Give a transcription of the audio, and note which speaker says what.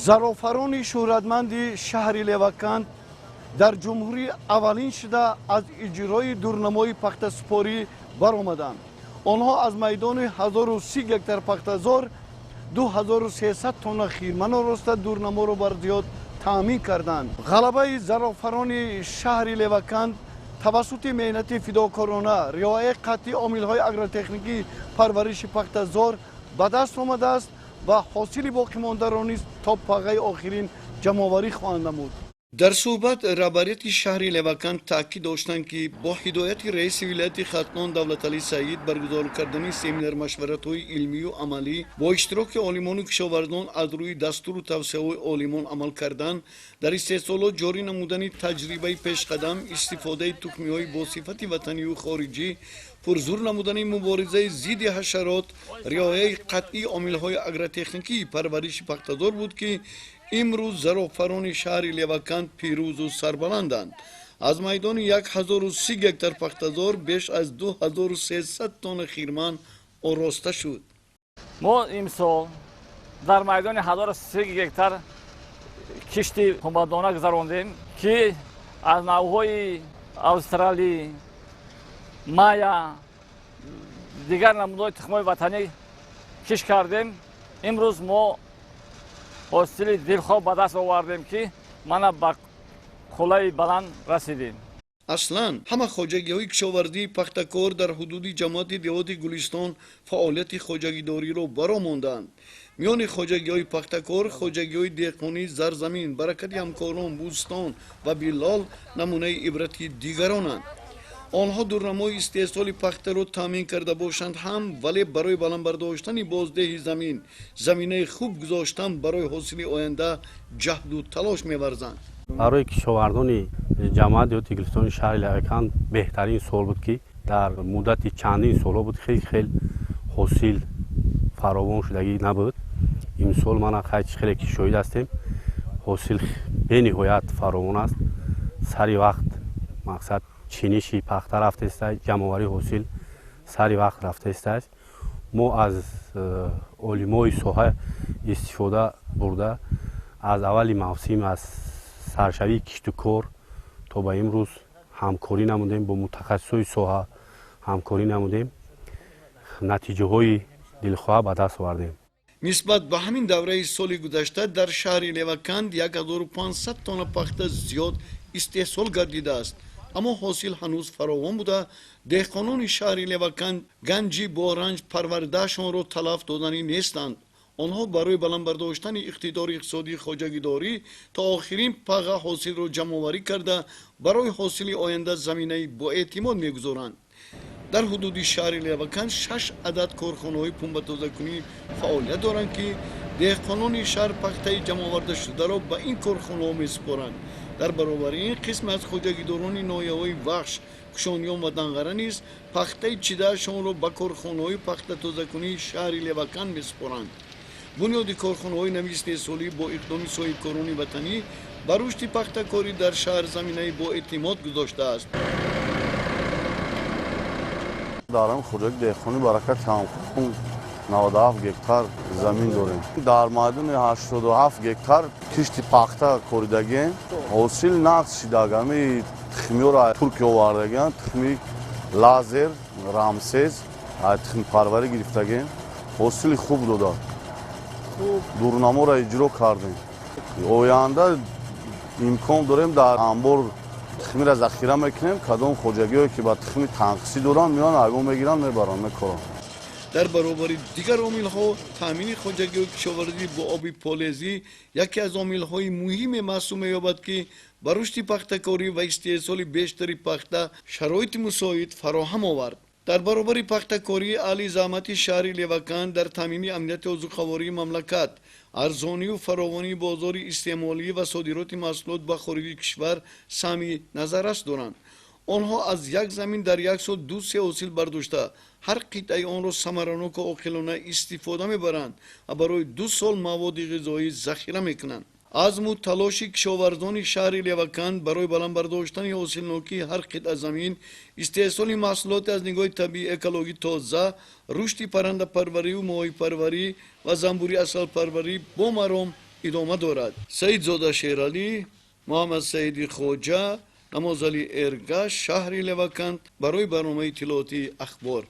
Speaker 1: зарофарони шӯҳратманди шаҳри леваканд дар ҷумҳурӣ аввалин шуда аз иҷрои дурнамои пахтасупорӣ баромаданд. онҳо аз майдони 1030 гектар пахтазор 2300 тонна хирмано роста дурнаморо барзиёд таъмин карданд. ғалабаи зарофарони шаҳри леваканд тавассути меҳнати фидокорона, риояи қатъии омилҳои агротехникии парвариши пахтазор ба даст омадааст ва ҳосили боқимондаро низ то пағаи охирин ҷамъоварӣ хоҳанд намуд. дар суҳбат раҳбарияти шаҳри леваканд таъкид доштанд ки бо ҳидояти раиси вилояти хатнон давлаталӣ саид баргузор кардани семинар-машваратҳои илмию амалӣ бо иштироки олимону кишоварзон аз рӯи дастуру тавсеяҳои олимон амал кардан дар истеҳсолот ҷорӣ намудани таҷрибаи пешқадам, истифодаи тухмиҳои босифати ватанию хориҷӣ, пурзур намудани муборизаи зидди ҳашарот, риояи қатъии омилҳои агротехникии парвариши пахтазор буд ки имрӯз зарофарони шаҳри леваканд пирӯзу сарбаланданд. аз майдони 1030 гектар пахтазор беш аз 2300 тонна хирман ороста шуд.
Speaker 2: мо имсол дар майдони 1030 гектар кишти ҳумадона гузарондем ки аз навъҳои австралӣ, майя, дигар намудҳои тухмои ватанӣ кишт кардем. имрӯз мо ҳосили дилхоҳ ба даст овардем ки мана ба қулаи баланд расидем.
Speaker 1: аслан ҳама хоҷагиҳои кишоварзии пахтакор дар ҳудуди ҷамоати деҳоти гулистон фаъолияти хоҷагидориро баромонданд. миёни хоҷагиҳои пахтакор, хоҷагиҳои деҳқонӣ, зарзамин, баракати ҳамкорон, бӯстон ва биллол намунаи ибрати дигаронанд. онҳо дурнамои истеҳсоли пахтаро таъмин карда бошанд ҳам, вале барои баландбардоштани боздеҳи замин, заминаи хуб гузоштан барои ҳосили оянда ҷаҳду талош меварзанд.
Speaker 3: барои кишовардони ҷамоати деҳоти гулистони шаҳри леваканд беҳтарин сол буд ки дар муддати чандин солҳо буд хел ҳосил фаровон шудагӣ набуд. имсол мана хеле ки шоҳид ҳастем, ҳосил бениҳоят фаровон аст. сари вақт мақсад чиниши пахта рафтааст, ҷамъоварии ҳосил сари вақт рафтааст. мо аз олимои соҳа истифода бурда аз аввали мавсим аз саршавии кишту кор то ба имрӯз ҳамкорӣ намудем, бо мутахассисои соҳа ҳамкорӣ намудем, натиҷаҳои дилхоҳа ба даст овардем.
Speaker 1: нисбат ба ҳамин давраи соли гузашта дар шаҳри леваканд 1500 тонна пахта зиёд истеҳсол гардидааст. аммо ҳосил ҳанӯз фаровон буда, деҳқонони шаҳри леваканд ганҷи боранҷ парваридашонро талаф доданӣ нестанд. онҳо барои баландбардоштани иқтидори иқтисодии хоҷагидорӣ то охирин паға ҳосилро ҷамъоварӣ карда барои ҳосили оянда заминаи боэътимод мегузоранд. дар ҳудуди шаҳри леваканд 6 адад корхонаҳои пунбатозакунӣ фаъолият доранд ки деҳқонони шаҳр пахтаи ҷамъовардашударо ба ин корхонаҳо месупоранд. дар баробари ин қисме аз хоҷагидорони ноҳияҳои вахш, кушониён ва данғара низ пахтаи чидаашонро ба корхонаҳои пахтатозакунии шаҳри леваканд месупоранд. бунёди корхонаҳои нави истеҳсолӣ бо иқдоми соҳибкорони ватанӣ ба рушди пахтакорӣ дар шаҳр заминаи боэътимод гузоштааст.
Speaker 4: дарам хоҷагӣ деҳқонӣ баракати ҳамкорон 97 гектар замин дорем. дар майдони 87 гектар кишти пахта коридагем. ҳосил нақс шидагами тухмиёро туркия овардагем, тухми лазер, рамсес, тухми парварӣ гирифтагем. ҳосили хуб додад. дурнаморо иҷро кардем. оянда имкон дорем дар анбор тухмиро захира мекунем. кадом хоҷагиҳое ки ба тухми танқисӣ доранд меён агон мегиранд мебаранд мекоранд.
Speaker 1: дар баробари дигар омилҳо таъмини хоҷагиҳои кишоварзӣ бо оби полезӣ яке аз омилҳои муҳиме маҳсуб меёбад ки ба рушди пахтакорӣ ва истеҳсоли бештари пахта шароити мусоид фароҳам овард. дар баробари пахтакорӣ аҳли заҳмати шаҳри леваканд дар таъмини амнияти озуқавории мамлакат, арзонию фаровонии бозори истеъмолӣ ва содироти маҳсулот ба хориҷи кишвар сами назаррас доранд. онҳо аз як замин дар як сол 2-3 ҳосил бардошта ҳар қитъаи онро самараноку оқилона истифода мебаранд ва барои 2 сол маводи ғизоӣ захира мекунанд. азму талоши кишоварзони шаҳри леваканд барои баландбардоштани ҳосилнокии ҳар қитъа замин, истеҳсоли маҳсулоти аз нигоҳи табиӣ экологӣ тоза, рушди паррандапарварию моҳипарварӣ ва занбури асалпарварӣ бо маром ادامه دارد. سعید زاده شیرالی، محمد سعیدی خوجا، نمازعلی ارگش، شهر لوکند برای برنامه اطلاعاتی اخبار.